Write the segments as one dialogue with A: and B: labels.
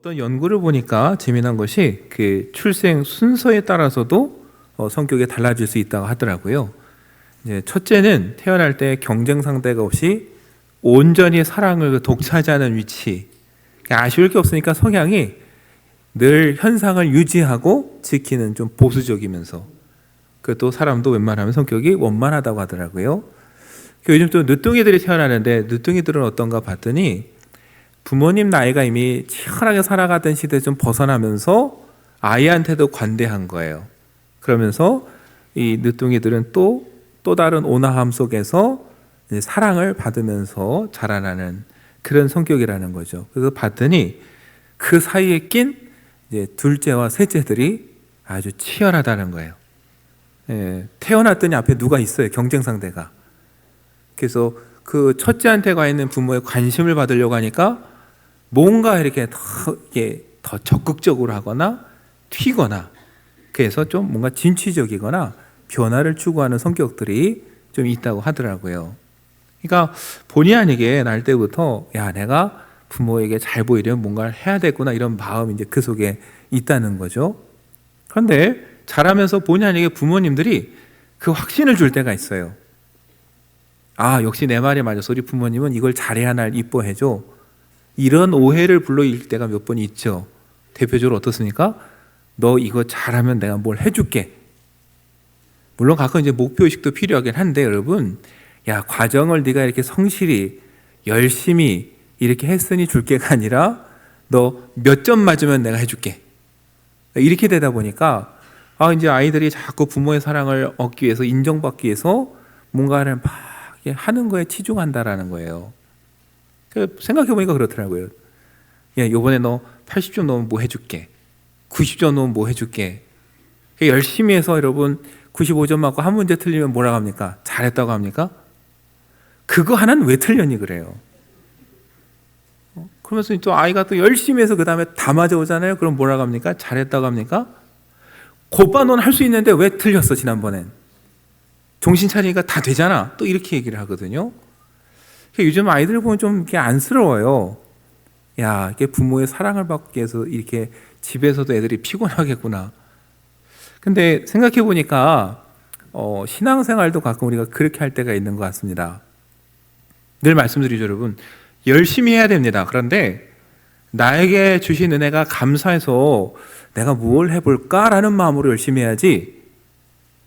A: 어떤 연구를 보니까 재미난 것이 그 출생 순서에 따라서도 성격이 달라질 수 있다고 하더라고요. 이제 첫째는 태어날 때 경쟁 상대가 없이 온전히 사랑을 독차지하는 위치. 아쉬울 게 없으니까 성향이 늘 현상을 유지하고 지키는 좀 보수적이면서, 그또 사람도 웬만하면 성격이 원만하다고 하더라고요. 요즘 또 늦둥이들이 태어나는데 늦둥이들은 어떤가 봤더니 부모님 나이가 이미 치열하게 살아가던 시대에 좀 벗어나면서 아이한테도 관대한 거예요. 그러면서 이 늦둥이들은 또 다른 온화함 속에서 사랑을 받으면서 자라나는 그런 성격이라는 거죠. 그래서 봤더니 그 사이에 낀 이제 둘째와 셋째들이 아주 치열하다는 거예요. 태어났더니 앞에 누가 있어요, 경쟁 상대가. 그래서 그 첫째한테 가 있는 부모의 관심을 받으려고 하니까 뭔가 이렇게 더 적극적으로 하거나 튀거나, 그래서 좀 뭔가 진취적이거나 변화를 추구하는 성격들이 좀 있다고 하더라고요. 그러니까 본의 아니게 날 때부터 내가 부모에게 잘 보이려면 뭔가를 해야 되구나, 이런 마음이 이제 그 속에 있다는 거죠. 그런데 자라면서 본의 아니게 부모님들이 그 확신을 줄 때가 있어요. 역시 내 말이 맞아서 우리 부모님은 이걸 잘해야 날 이뻐해줘. 이런 오해를 불러일 때가 몇 번 있죠. 대표적으로 어떻습니까? 너 이거 잘하면 내가 뭘 해줄게. 물론 가끔 이제 목표의식도 필요하긴 한데, 여러분, 과정을 네가 이렇게 성실히 열심히 이렇게 했으니 줄게가 아니라 너 몇 점 맞으면 내가 해줄게. 이렇게 되다 보니까 이제 아이들이 자꾸 부모의 사랑을 얻기 위해서, 인정받기 위해서 뭔가를 막 하는 거에 치중한다라는 거예요. 생각해보니까 그렇더라고요. 요번에 너 80점 넘으면 뭐 해줄게. 90점 넘으면 뭐 해줄게. 열심히 해서 여러분 95점 맞고 한 문제 틀리면 뭐라고 합니까? 잘했다고 합니까? 그거 하나는 왜 틀렸니 그래요. 그러면서 또 아이가 또 열심히 해서 그 다음에 다 맞아오잖아요. 그럼 뭐라고 합니까? 잘했다고 합니까? 곧바 넌 할 수 있는데 왜 틀렸어 지난번엔. 정신 차리니까 다 되잖아. 또 이렇게 얘기를 하거든요. 요즘 아이들 보면 좀 이렇게 안쓰러워요. 이게 부모의 사랑을 받기 위해서 이렇게 집에서도 애들이 피곤하겠구나. 근데 생각해 보니까 신앙생활도 가끔 우리가 그렇게 할 때가 있는 것 같습니다. 늘 말씀드리죠, 여러분. 열심히 해야 됩니다. 그런데 나에게 주신 은혜가 감사해서 내가 뭘 해볼까라는 마음으로 열심히 해야지,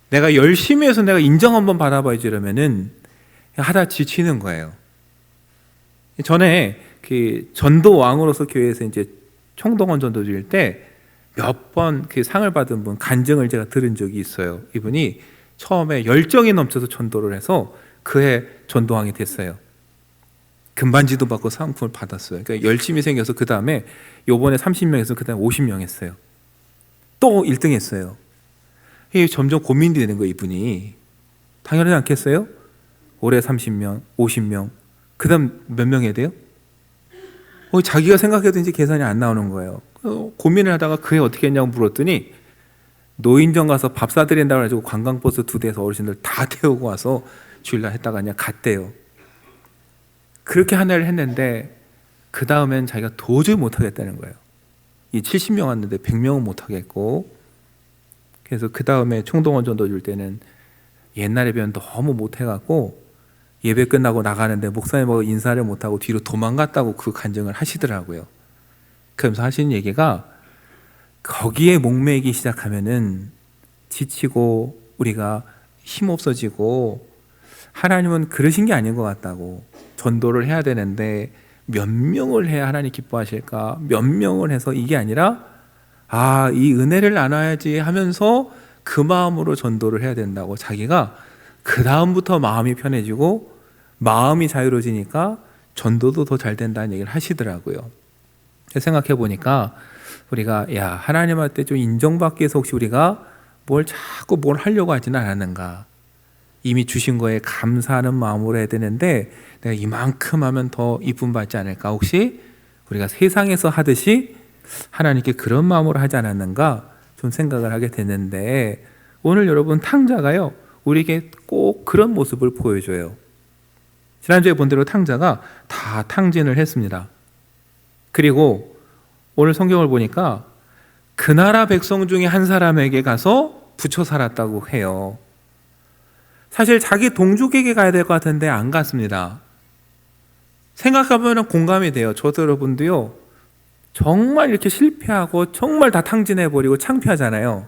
A: 내가 열심히 해서 내가 인정 한번 받아봐야지 이러면은 하다 지치는 거예요. 전에 그 전도왕으로서 교회에서 이제 총동원 전도 드릴 때 몇 번 그 상을 받은 분 간증을 제가 들은 적이 있어요. 이분이 처음에 열정이 넘쳐서 전도를 해서 그해 전도왕이 됐어요. 금반지도 받고 상품을 받았어요. 그러니까 열심히 생겨서 그 다음에 요번에 30명에서 그 다음에 50명 했어요. 또 1등 했어요. 이게 점점 고민이 되는 거예요, 이분이. 당연하지 않겠어요? 올해 30명, 50명, 그 다음 몇 명 해야 돼요? 자기가 생각해도 이제 계산이 안 나오는 거예요. 고민을 하다가 그해 어떻게 했냐고 물었더니 노인정 가서 밥 사드린다고 해가지고 관광버스 2대에서 어르신들 다 태우고 와서 주일날 했다가 그냥 갔대요. 그렇게 한 해를 했는데 그 다음엔 자기가 도저히 못하겠다는 거예요. 이 70명 왔는데 100명은 못하겠고, 그래서 그 다음에 총동원 전도 줄 때는 옛날에 비하면 너무 못해갖고 예배 끝나고 나가는데 목사님하고 인사를 못하고 뒤로 도망갔다고 그 간증을 하시더라고요. 그러면서 하시는 얘기가, 거기에 목매기 시작하면은 지치고 우리가 힘없어지고, 하나님은 그러신 게 아닌 것 같다고. 전도를 해야 되는데 몇 명을 해야 하나님 기뻐하실까, 몇 명을 해서 이게 아니라 이 은혜를 나눠야지 하면서 그 마음으로 전도를 해야 된다고. 자기가 그 다음부터 마음이 편해지고 마음이 자유로워지니까 전도도 더 잘 된다는 얘기를 하시더라고요. 생각해 보니까 우리가 하나님한테 좀 인정받기 위해서 혹시 우리가 자꾸 뭘 하려고 하지는 않았는가. 이미 주신 거에 감사하는 마음으로 해야 되는데 내가 이만큼 하면 더 이쁨 받지 않을까. 혹시 우리가 세상에서 하듯이 하나님께 그런 마음으로 하지 않았는가 좀 생각을 하게 됐는데, 오늘 여러분 탕자가요 우리에게 꼭 그런 모습을 보여줘요. 지난주에 본 대로 탕자가 다 탕진을 했습니다. 그리고 오늘 성경을 보니까 그 나라 백성 중에 한 사람에게 가서 붙여 살았다고 해요. 사실 자기 동족에게 가야 될 것 같은데 안 갔습니다. 생각해보면 공감이 돼요. 저도 여러분도요, 정말 이렇게 실패하고 정말 다 탕진해버리고 창피하잖아요.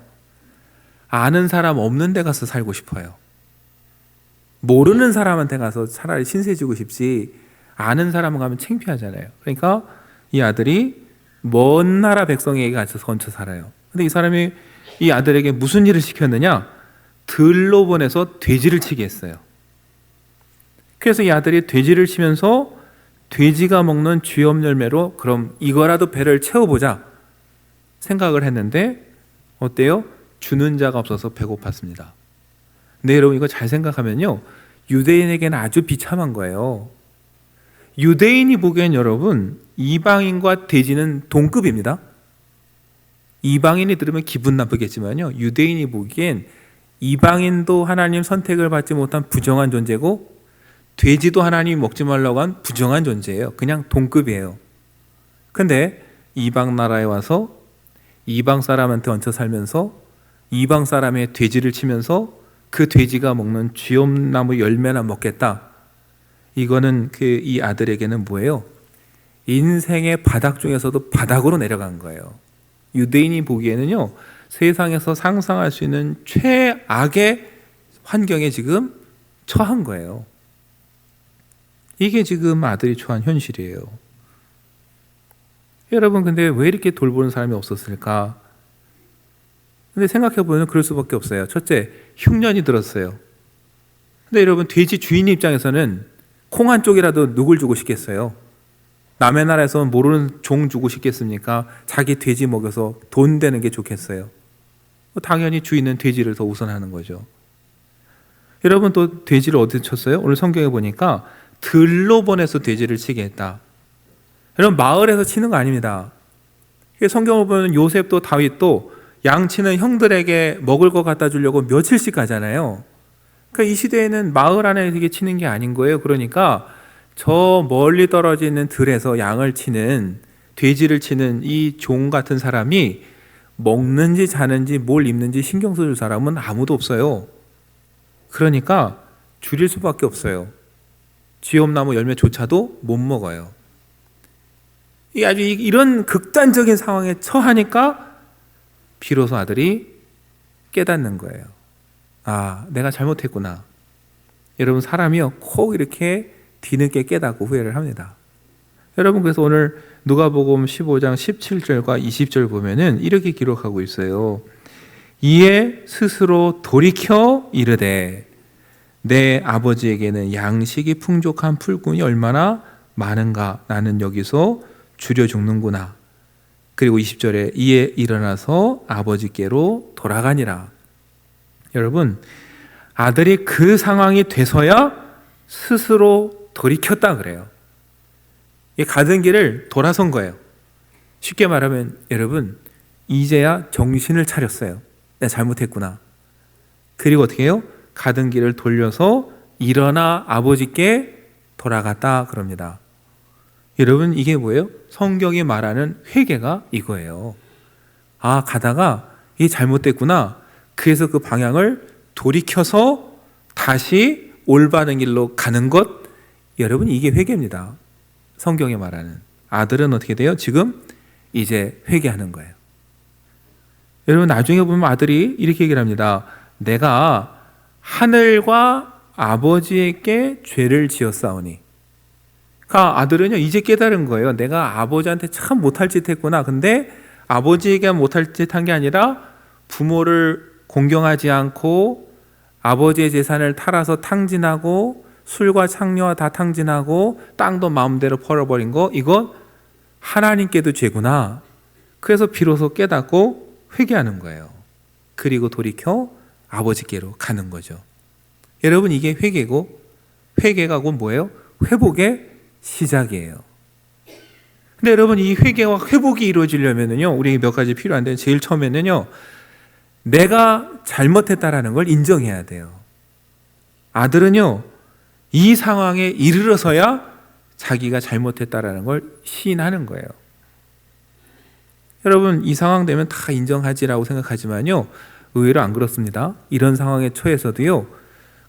A: 아는 사람 없는 데 가서 살고 싶어요. 모르는 사람한테 가서 차라리 신세지고 싶지, 아는 사람 가면 창피하잖아요. 그러니까 이 아들이 먼 나라 백성에게 가서 얹혀 살아요. 근데 이 사람이 이 아들에게 무슨 일을 시켰느냐? 들로 보내서 돼지를 치게 했어요. 그래서 이 아들이 돼지를 치면서 돼지가 먹는 쥐염 열매로 그럼 이거라도 배를 채워보자 생각을 했는데 어때요? 주는 자가 없어서 배고팠습니다. 네, 여러분 이거 잘 생각하면요, 유대인에게는 아주 비참한 거예요. 유대인이 보기엔 여러분 이방인과 돼지는 동급입니다. 이방인이 들으면 기분 나쁘겠지만요, 유대인이 보기엔 이방인도 하나님 선택을 받지 못한 부정한 존재고 돼지도 하나님이 먹지 말라고 한 부정한 존재예요. 그냥 동급이에요. 근데 이방 나라에 와서 이방 사람한테 얹혀 살면서 이방 사람의 돼지를 치면서 그 돼지가 먹는 쥐염나무 열매나 먹겠다. 이거는 이 아들에게는 뭐예요? 인생의 바닥 중에서도 바닥으로 내려간 거예요. 유대인이 보기에는요, 세상에서 상상할 수 있는 최악의 환경에 지금 처한 거예요. 이게 지금 아들이 처한 현실이에요. 여러분, 근데 왜 이렇게 돌보는 사람이 없었을까? 근데 생각해보면 그럴 수밖에 없어요. 첫째, 흉년이 들었어요. 근데 여러분, 돼지 주인 입장에서는 콩 한 쪽이라도 누굴 주고 싶겠어요? 남의 나라에서 모르는 종 주고 싶겠습니까? 자기 돼지 먹여서 돈 되는 게 좋겠어요. 당연히 주인은 돼지를 더 우선하는 거죠. 여러분, 또 돼지를 어디서 쳤어요? 오늘 성경에 보니까 들로 보내서 돼지를 치게 했다. 여러분, 마을에서 치는 거 아닙니다. 성경을 보면 요셉도 다윗도 양치는 형들에게 먹을 거 갖다 주려고 며칠씩 가잖아요. 그러니까 이 시대에는 마을 안에 이게 치는 게 아닌 거예요. 그러니까 저 멀리 떨어져 있는 들에서 양을 치는, 돼지를 치는 이 종 같은 사람이 먹는지 자는지 뭘 입는지 신경 써줄 사람은 아무도 없어요. 그러니까 줄일 수밖에 없어요. 쥐염나무 열매조차도 못 먹어요. 이 아주 이런 극단적인 상황에 처하니까 비로소 아들이 깨닫는 거예요. 아, 내가 잘못했구나. 여러분, 사람이요 꼭 이렇게 뒤늦게 깨닫고 후회를 합니다. 여러분, 그래서 오늘 누가복음 15장 17절과 20절 보면은 이렇게 기록하고 있어요. 이에 스스로 돌이켜 이르되 내 아버지에게는 양식이 풍족한 풀꾼이 얼마나 많은가, 나는 여기서 줄여 죽는구나. 그리고 20절에 이에 일어나서 아버지께로 돌아가니라. 여러분, 아들이 그 상황이 돼서야 스스로 돌이켰다 그래요. 이 가던 길을 돌아선 거예요. 쉽게 말하면 여러분, 이제야 정신을 차렸어요. 내가 잘못했구나. 그리고 어떻게 해요? 가던 길을 돌려서 일어나 아버지께 돌아갔다 그럽니다. 여러분, 이게 뭐예요? 성경이 말하는 회개가 이거예요. 아, 가다가 이게 잘못됐구나. 그래서 그 방향을 돌이켜서 다시 올바른 길로 가는 것, 여러분, 이게 회개입니다. 성경이 말하는. 아들은 어떻게 돼요? 지금 이제 회개하는 거예요. 여러분, 나중에 보면 아들이 이렇게 얘기를 합니다. 내가 하늘과 아버지에게 죄를 지었사오니. 그러니까 아들은요, 이제 깨달은 거예요. 내가 아버지한테 참 못할 짓 했구나. 근데 아버지에게 못할 짓 한 게 아니라 부모를 공경하지 않고 아버지의 재산을 탈아서 탕진하고 술과 창녀와 다 탕진하고 땅도 마음대로 벌어버린 거, 이건 하나님께도 죄구나. 그래서 비로소 깨닫고 회개하는 거예요. 그리고 돌이켜 아버지께로 가는 거죠. 여러분, 이게 회개고, 회개가 곧 뭐예요? 회복의 시작이에요. 근데 여러분, 이 회개와 회복이 이루어지려면요, 우리에게 몇 가지 필요한데, 제일 처음에는요, 내가 잘못했다라는 걸 인정해야 돼요. 아들은요, 이 상황에 이르러서야 자기가 잘못했다라는 걸 시인하는 거예요. 여러분 이 상황 되면 다 인정하지라고 생각하지만요, 의외로 안 그렇습니다. 이런 상황에 처해서도요,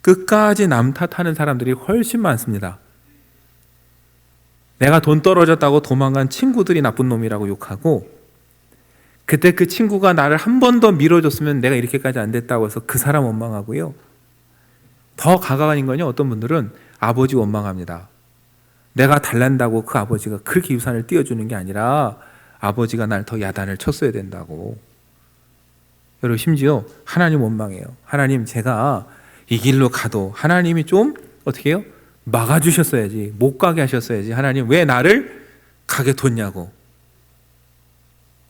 A: 끝까지 남 탓하는 사람들이 훨씬 많습니다. 내가 돈 떨어졌다고 도망간 친구들이 나쁜 놈이라고 욕하고, 그때 그 친구가 나를 한 번 더 밀어줬으면 내가 이렇게까지 안 됐다고 해서 그 사람 원망하고요, 더 가까운 건요, 어떤 분들은 아버지 원망합니다. 내가 달란다고 그 아버지가 그렇게 유산을 띄워주는 게 아니라 아버지가 날 더 야단을 쳤어야 된다고. 여러분 심지어 하나님 원망해요. 하나님, 제가 이 길로 가도 하나님이 좀 어떻게 해요? 막아주셨어야지, 못 가게 하셨어야지. 하나님 왜 나를 가게 뒀냐고.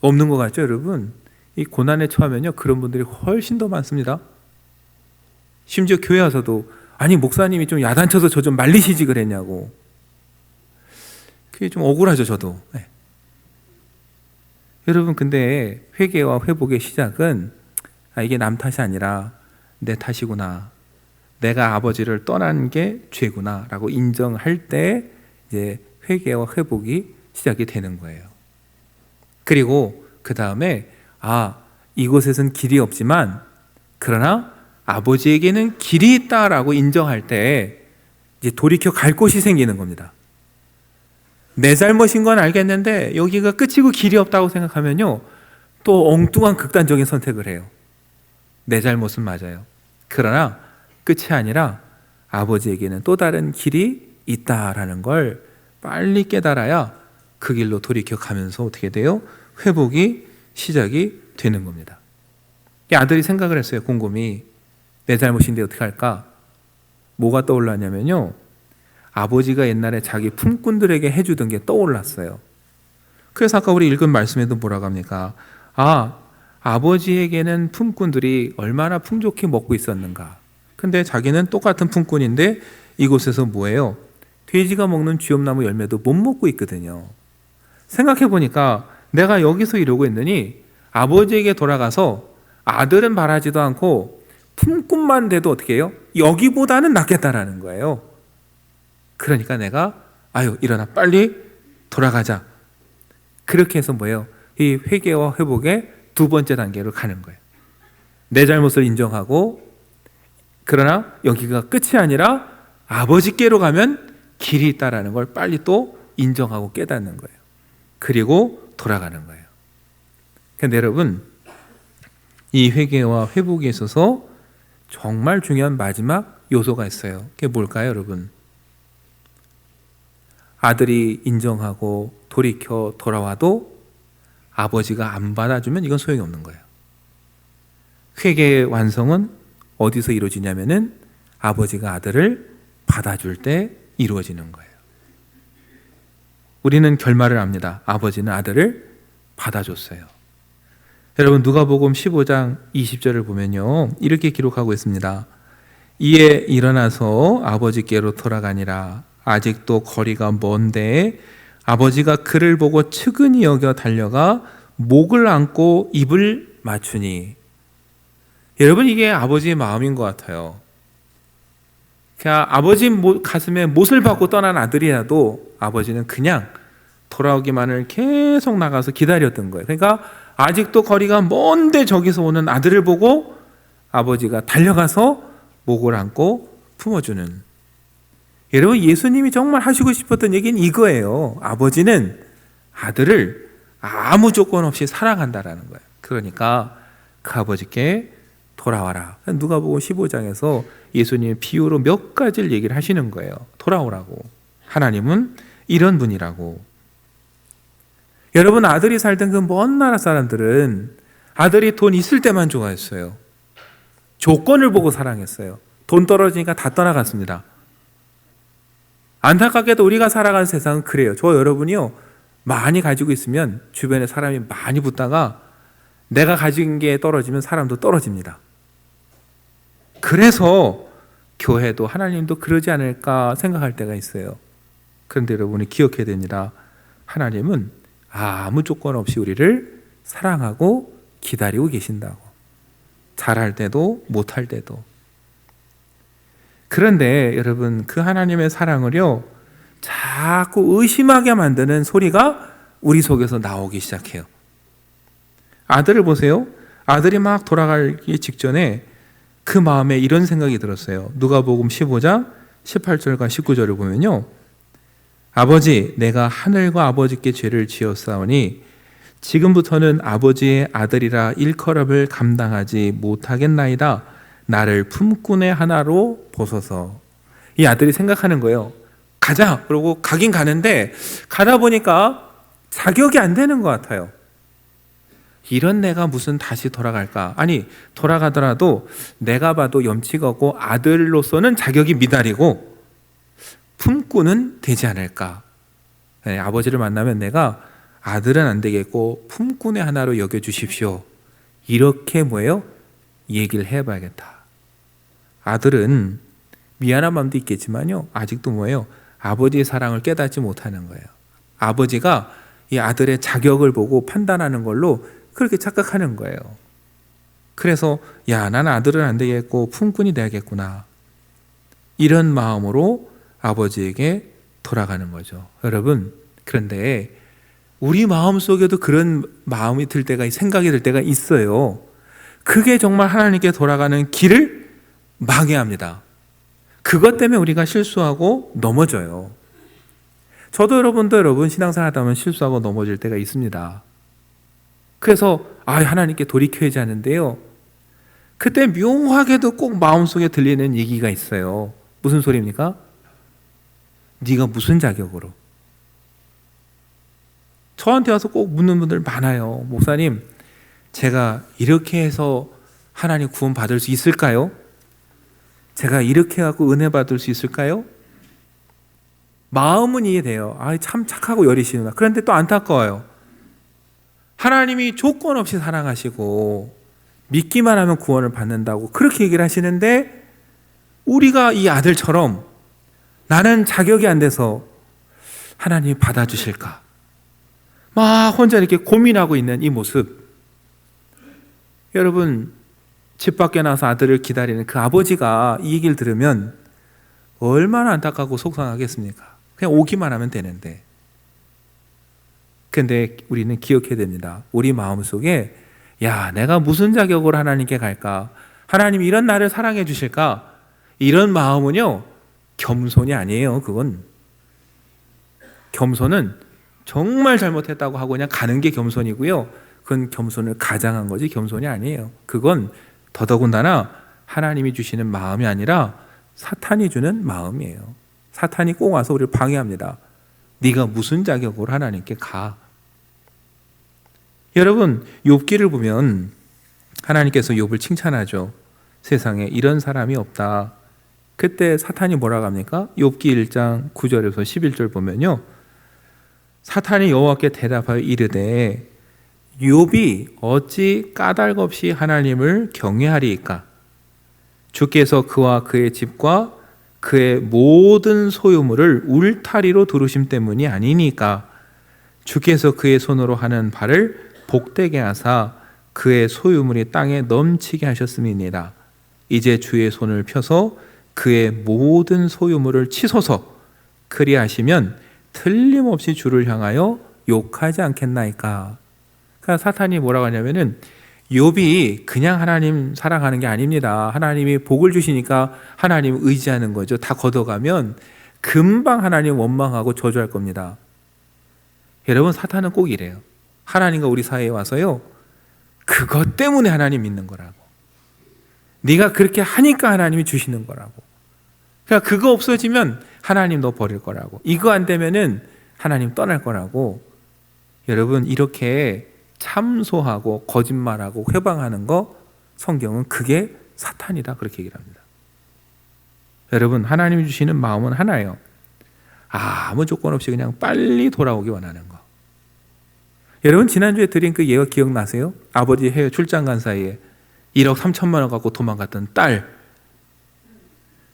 A: 없는 것 같죠 여러분? 이 고난에 처하면요, 그런 분들이 훨씬 더 많습니다. 심지어 교회 와서도 아니 목사님이 좀 야단쳐서 저 좀 말리시지 그랬냐고. 그게 좀 억울하죠 저도. 네. 여러분 근데 회개와 회복의 시작은 이게 남 탓이 아니라 내 탓이구나, 내가 아버지를 떠난 게 죄구나 라고 인정할 때 이제 회개와 회복이 시작이 되는 거예요. 그리고 그 다음에 이곳에선 길이 없지만 그러나 아버지에게는 길이 있다라고 인정할 때 이제 돌이켜 갈 곳이 생기는 겁니다. 내 잘못인 건 알겠는데 여기가 끝이고 길이 없다고 생각하면요, 또 엉뚱한 극단적인 선택을 해요. 내 잘못은 맞아요. 그러나 끝이 아니라 아버지에게는 또 다른 길이 있다라는 걸 빨리 깨달아야 그 길로 돌이켜 가면서 어떻게 돼요? 회복이 시작이 되는 겁니다. 이 아들이 생각을 했어요. 곰곰이 내 잘못인데 어떻게 할까? 뭐가 떠올랐냐면요, 아버지가 옛날에 자기 품꾼들에게 해주던 게 떠올랐어요. 그래서 아까 우리 읽은 말씀에도 뭐라고 합니까? 아버지에게는 품꾼들이 얼마나 풍족히 먹고 있었는가. 근데 자기는 똑같은 품꾼인데 이곳에서 뭐예요? 돼지가 먹는 쥐엄나무 열매도 못 먹고 있거든요. 생각해 보니까 내가 여기서 이러고 있느니 아버지에게 돌아가서 아들은 바라지도 않고 품꾼만 돼도 어떻게 해요? 여기보다는 낫겠다라는 거예요. 그러니까 내가 일어나 빨리 돌아가자. 그렇게 해서 뭐예요? 이 회개와 회복의 두 번째 단계로 가는 거예요. 내 잘못을 인정하고, 그러나 여기가 끝이 아니라 아버지께로 가면 길이 있다라는 걸 빨리 또 인정하고 깨닫는 거예요. 그리고 돌아가는 거예요. 그런데 여러분, 이 회개와 회복에 있어서 정말 중요한 마지막 요소가 있어요. 그게 뭘까요, 여러분? 아들이 인정하고 돌이켜 돌아와도 아버지가 안 받아주면 이건 소용이 없는 거예요. 회개의 완성은 어디서 이루어지냐면은 아버지가 아들을 받아줄 때 이루어지는 거예요. 우리는 결말을 압니다. 아버지는 아들을 받아줬어요. 여러분 누가복음 15장 20절을 보면요, 이렇게 기록하고 있습니다. 이에 일어나서 아버지께로 돌아가니라. 아직도 거리가 먼데 아버지가 그를 보고 측은히 여겨 달려가 목을 안고 입을 맞추니. 여러분 이게 아버지의 마음인 것 같아요. 그냥 아버지 가슴에 못을 박고 떠난 아들이라도 아버지는 그냥 돌아오기만을 계속 나가서 기다렸던 거예요. 그러니까 아직도 거리가 먼데 저기서 오는 아들을 보고 아버지가 달려가서 목을 안고 품어주는. 여러분 예수님이 정말 하시고 싶었던 얘기는 이거예요. 아버지는 아들을 아무 조건 없이 사랑한다라는 거예요. 그러니까 그 아버지께 돌아와라. 누가복음 15장에서 예수님의 비유로 몇 가지를 얘기를 하시는 거예요. 돌아오라고. 하나님은 이런 분이라고. 여러분 아들이 살던 그 먼 나라 사람들은 아들이 돈 있을 때만 좋아했어요. 조건을 보고 사랑했어요. 돈 떨어지니까 다 떠나갔습니다. 안타깝게도 우리가 살아가는 세상은 그래요. 저 여러분이요, 많이 가지고 있으면 주변에 사람이 많이 붙다가 내가 가진 게 떨어지면 사람도 떨어집니다. 그래서 교회도 하나님도 그러지 않을까 생각할 때가 있어요. 그런데 여러분이 기억해야 됩니다. 하나님은 아무 조건 없이 우리를 사랑하고 기다리고 계신다고. 잘할 때도 못할 때도. 그런데 여러분 그 하나님의 사랑을요, 자꾸 의심하게 만드는 소리가 우리 속에서 나오기 시작해요. 아들을 보세요. 아들이 막 돌아가기 직전에 그 마음에 이런 생각이 들었어요. 누가복음 15장 18절과 19절을 보면요. 아버지, 내가 하늘과 아버지께 죄를 지었사오니 지금부터는 아버지의 아들이라 일컬음을 감당하지 못하겠나이다. 나를 품꾼의 하나로 보소서. 이 아들이 생각하는 거예요. 가자. 그러고 가긴 가는데 가다 보니까 자격이 안 되는 것 같아요. 이런 내가 무슨 다시 돌아갈까? 아니, 돌아가더라도 내가 봐도 염치가 없고 아들로서는 자격이 미달이고 품꾼은 되지 않을까? 네, 아버지를 만나면 내가 아들은 안 되겠고 품꾼의 하나로 여겨주십시오. 이렇게 뭐예요? 얘기를 해봐야겠다. 아들은 미안한 마음도 있겠지만요. 아직도 뭐예요? 아버지의 사랑을 깨닫지 못하는 거예요. 아버지가 이 아들의 자격을 보고 판단하는 걸로 그렇게 착각하는 거예요. 그래서 야, 나는 아들은 안 되겠고 품꾼이 돼야겠구나. 이런 마음으로 아버지에게 돌아가는 거죠. 여러분, 그런데 우리 마음속에도 그런 마음이 들 때가, 생각이 들 때가 있어요. 그게 정말 하나님께 돌아가는 길을 망해합니다. 그것 때문에 우리가 실수하고 넘어져요. 저도 여러분 신앙생활 하다 보면 실수하고 넘어질 때가 있습니다. 그래서 하나님께 돌이켜야지 하는데요. 그때 묘하게도 꼭 마음속에 들리는 얘기가 있어요. 무슨 소리입니까? 네가 무슨 자격으로? 저한테 와서 꼭 묻는 분들 많아요. 목사님, 제가 이렇게 해서 하나님 구원 받을 수 있을까요? 제가 이렇게 해갖고 은혜 받을 수 있을까요? 마음은 이해돼요. 참 착하고 여리시구나. 그런데 또 안타까워요. 하나님이 조건 없이 사랑하시고 믿기만 하면 구원을 받는다고 그렇게 얘기를 하시는데 우리가 이 아들처럼 나는 자격이 안 돼서 하나님이 받아주실까? 막 혼자 이렇게 고민하고 있는 이 모습. 여러분, 집 밖에 나와서 아들을 기다리는 그 아버지가 이 얘기를 들으면 얼마나 안타깝고 속상하겠습니까? 그냥 오기만 하면 되는데. 근데 우리는 기억해야 됩니다. 우리 마음속에 야, 내가 무슨 자격으로 하나님께 갈까? 하나님 이런 나를 사랑해 주실까? 이런 마음은요, 겸손이 아니에요. 그건 겸손은 정말 잘못했다고 하고 그냥 가는 게 겸손이고요. 그건 겸손을 가장한 거지 겸손이 아니에요. 그건 더더군다나 하나님이 주시는 마음이 아니라 사탄이 주는 마음이에요. 사탄이 꼭 와서 우리를 방해합니다. 네가 무슨 자격으로 하나님께 가? 여러분, 욥기를 보면 하나님께서 욥을 칭찬하죠. 세상에 이런 사람이 없다. 그때 사탄이 뭐라고 합니까? 욥기 1장 9절에서 11절 보면요. 사탄이 여호와께 대답하여 이르되 욥이 어찌 까닭 없이 하나님을 경외하리이까? 주께서 그와 그의 집과 그의 모든 소유물을 울타리로 두르심 때문이 아니니까. 주께서 그의 손으로 하는 바를 복되게 하사 그의 소유물이 땅에 넘치게 하셨음이니라. 이제 주의 손을 펴서 그의 모든 소유물을 치소서. 그리하시면 틀림없이 주를 향하여 욕하지 않겠나이까. 그러니까 사탄이 뭐라고 하냐면은 욥이 그냥 하나님 사랑하는 게 아닙니다. 하나님이 복을 주시니까 하나님 의지하는 거죠. 다 걷어가면 금방 하나님 원망하고 저주할 겁니다. 여러분, 사탄은 꼭 이래요. 하나님과 우리 사이에 와서요, 그것 때문에 하나님 믿는 거라고. 네가 그렇게 하니까 하나님이 주시는 거라고. 그러니까 그거 없어지면 하나님 너 버릴 거라고. 이거 안 되면은 하나님 떠날 거라고. 여러분, 이렇게 참소하고 거짓말하고 회방하는 거 성경은 그게 사탄이다 그렇게 얘기를 합니다. 여러분, 하나님이 주시는 마음은 하나예요. 아무 조건 없이 그냥 빨리 돌아오기 원하는 거. 여러분, 지난주에 드린 그 예가 기억나세요? 아버지 해외 출장 간 사이에 1억 3천만 원 갖고 도망갔던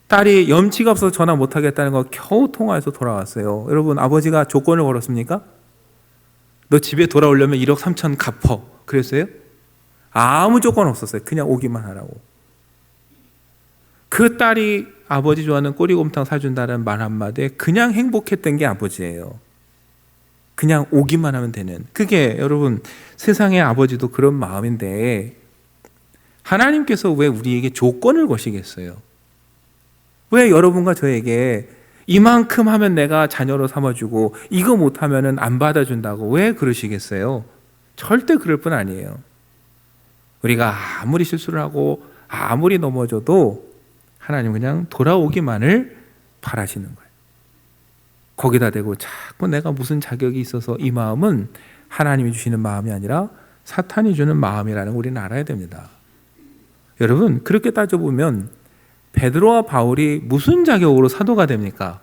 A: 딸이 염치가 없어서 전화 못 하겠다는 거 겨우 통화해서 돌아왔어요. 여러분, 아버지가 조건을 걸었습니까? 너 집에 돌아오려면 1억 3천 갚어. 그랬어요? 아무 조건 없었어요. 그냥 오기만 하라고. 그 딸이 아버지 좋아하는 꼬리곰탕 사준다는 말 한마디에 그냥 행복했던 게 아버지예요. 그냥 오기만 하면 되는, 그게 여러분 세상의 아버지도 그런 마음인데 하나님께서 왜 우리에게 조건을 거시겠어요? 왜 여러분과 저에게 이만큼 하면 내가 자녀로 삼아주고 이거 못하면 안 받아준다고 왜 그러시겠어요? 절대 그럴 뿐 아니에요. 우리가 아무리 실수를 하고 아무리 넘어져도 하나님 그냥 돌아오기만을 바라시는 거예요. 거기다 대고 자꾸 내가 무슨 자격이 있어서, 이 마음은 하나님이 주시는 마음이 아니라 사탄이 주는 마음이라는 걸 우리는 알아야 됩니다. 여러분, 그렇게 따져보면 베드로와 바울이 무슨 자격으로 사도가 됩니까?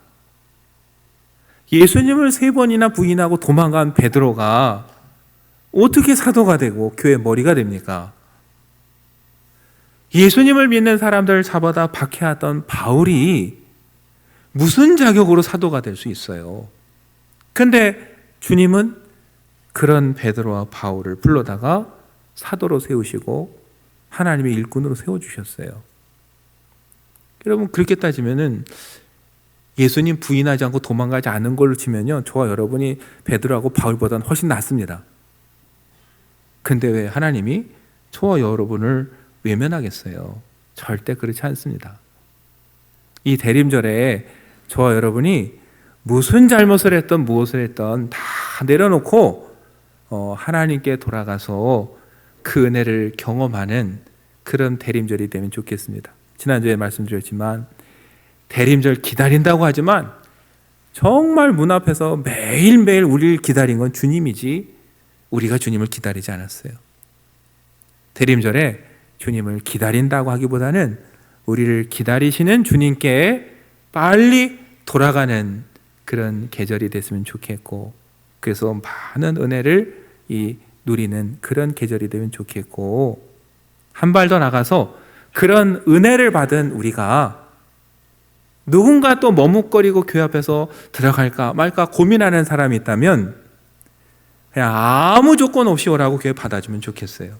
A: 예수님을 3번이나 부인하고 도망간 베드로가 어떻게 사도가 되고 교회 머리가 됩니까? 예수님을 믿는 사람들을 잡아다 박해하던 바울이 무슨 자격으로 사도가 될 수 있어요? 근데 주님은 그런 베드로와 바울을 불러다가 사도로 세우시고 하나님의 일꾼으로 세워주셨어요. 여러분, 그렇게 따지면은 예수님 부인하지 않고 도망가지 않은 걸로 치면요, 저와 여러분이 베드로하고 바울보다는 훨씬 낫습니다. 근데 왜 하나님이 저와 여러분을 외면하겠어요? 절대 그렇지 않습니다. 이 대림절에 저와 여러분이 무슨 잘못을 했던 무엇을 했던 다 내려놓고 하나님께 돌아가서 그 은혜를 경험하는 그런 대림절이 되면 좋겠습니다. 지난주에 말씀드렸지만 대림절 기다린다고 하지만 정말 문 앞에서 매일매일 우리를 기다린 건 주님이지 우리가 주님을 기다리지 않았어요. 대림절에 주님을 기다린다고 하기보다는 우리를 기다리시는 주님께 빨리 돌아가는 그런 계절이 됐으면 좋겠고, 그래서 많은 은혜를 누리는 그런 계절이 되면 좋겠고, 한 발 더 나가서 그런 은혜를 받은 우리가 누군가 또 머뭇거리고 교회 앞에서 들어갈까 말까 고민하는 사람이 있다면 그냥 아무 조건 없이 오라고 교회 받아주면 좋겠어요.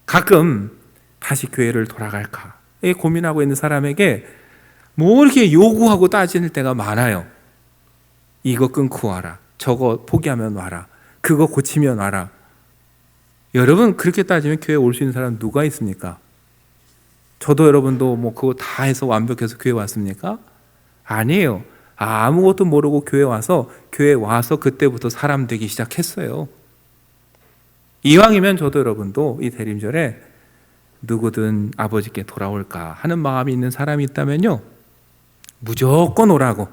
A: 가끔 다시 교회를 돌아갈까 고민하고 있는 사람에게 뭐 이렇게 요구하고 따지는 때가 많아요. 이거 끊고 와라, 저거 포기하면 와라, 그거 고치면 와라. 여러분, 그렇게 따지면 교회 올 수 있는 사람 누가 있습니까? 저도 여러분도 뭐 그거 다 해서 완벽해서 교회 왔습니까? 아니에요. 아무것도 모르고 교회 와서 그때부터 사람 되기 시작했어요. 이왕이면 저도 여러분도 이 대림절에 누구든 아버지께 돌아올까 하는 마음이 있는 사람이 있다면요, 무조건 오라고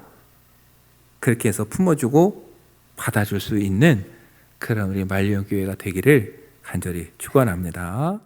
A: 그렇게 해서 품어주고 받아줄 수 있는 그런 우리 말리온 교회가 되기를 간절히 축원합니다.